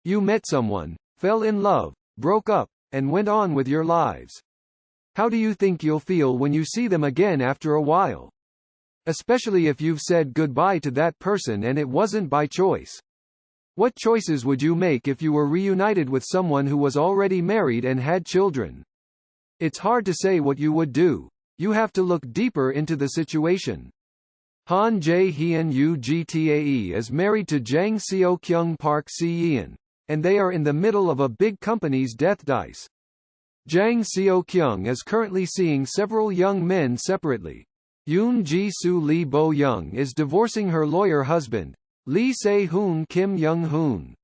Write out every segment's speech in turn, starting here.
You met someone, fell in love, broke up, and went on with your lives. How do you think you'll feel when you see them again after a while? Especially if you've said goodbye to that person and it wasn't by choice. What choices would you make if you were reunited with someone who was already married and had children? It's hard to say what you would do. You have to look deeper into the situation. Han Jae-hyun UGTAE is married to Jang Seo-kyung Park Si-yeon, and they are in the middle of a big company's death dice. Jang Seo-kyung is currently seeing several young men separately. Yoon Ji-soo Lee Bo-young is divorcing her lawyer husband, Lee Se-hoon Kim Young-hoon.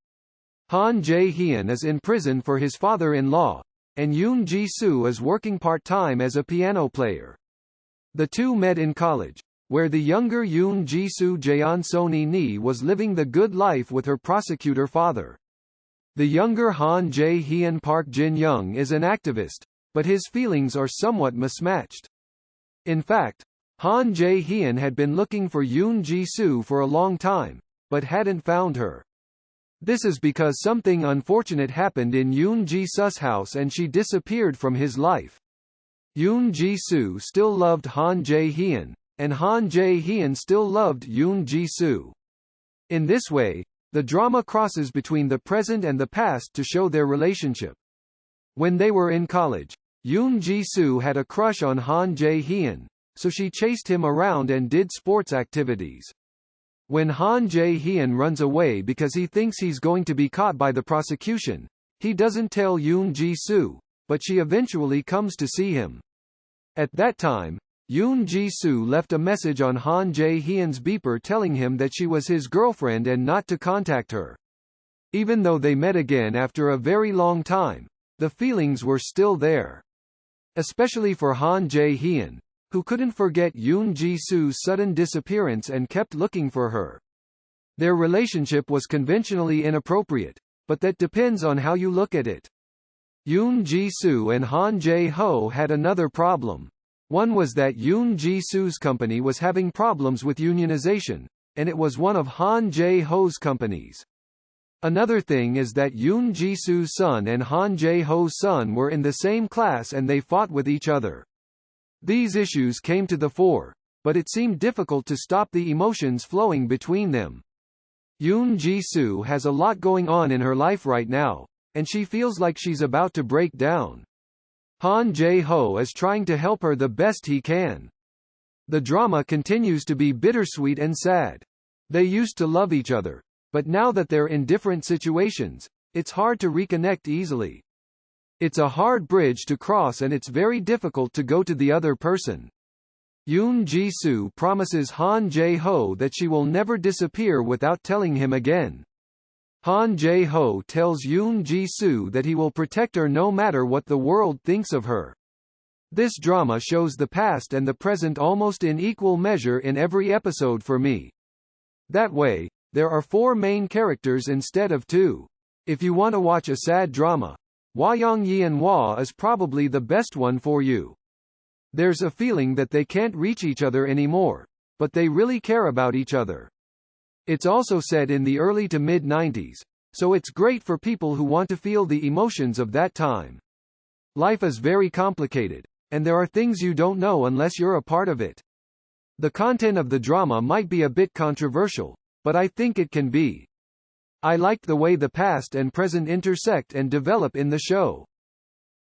Han Jae-hyun is in prison for his father-in-law, and Yoon Ji-soo is working part-time as a piano player. The two met in college, where the younger Yoon Ji-soo Jaeon Soni Ni was living the good life with her prosecutor father. The younger Han Jae-hyun Park Jin-young is an activist, but his feelings are somewhat mismatched. In fact, Han Jae-hyun had been looking for Yoon Ji-soo for a long time, but hadn't found her. This is because something unfortunate happened in Yoon Ji-soo's house and she disappeared from his life. Yoon Ji-soo still loved Han Jae-hyun, and Han Jae-hyun still loved Yoon Ji-soo. In this way, the drama crosses between the present and the past to show their relationship. When they were in college, Yoon Ji-soo had a crush on Han Jae-hyun, so she chased him around and did sports activities. When Han Jae-hyun runs away because he thinks he's going to be caught by the prosecution, he doesn't tell Yoon Ji-soo, but she eventually comes to see him. At that time, Yoon Ji-soo left a message on Han Jae-hyun's beeper telling him that she was his girlfriend and not to contact her. Even though they met again after a very long time, the feelings were still there. Especially for Han Jae-hyun, who couldn't forget Yoon Ji-soo's sudden disappearance and kept looking for her. Their relationship was conventionally inappropriate, but that depends on how you look at it. Yoon Ji-soo and Han Jae-ho had another problem. One was that Yoon Ji-soo's company was having problems with unionization, and it was one of Han Jae-ho's companies. Another thing is that Yoon Ji-soo's son and Han Jae-ho's son were in the same class and they fought with each other. These issues came to the fore, but it seemed difficult to stop the emotions flowing between them. Yoon Ji-soo has a lot going on in her life right now, and she feels like she's about to break down. Han Jae-ho is trying to help her the best he can. The drama continues to be bittersweet and sad. They used to love each other, but now that they're in different situations, it's hard to reconnect easily. It's a hard bridge to cross and it's very difficult to go to the other person. Yoon Ji-soo promises Han Jae-ho that she will never disappear without telling him again. Han Jae-ho tells Yoon Ji-soo that he will protect her no matter what the world thinks of her. This drama shows the past and the present almost in equal measure in every episode for me. That way, there are 4 main characters instead of 2. If you want to watch a sad drama, Hwayong Yeon-hwa is probably the best one for you. There's a feeling that they can't reach each other anymore, but they really care about each other. It's also set in the early to mid-90s, so it's great for people who want to feel the emotions of that time. Life is very complicated, and there are things you don't know unless you're a part of it. The content of the drama might be a bit controversial, but I think it can be. I liked the way the past and present intersect and develop in the show.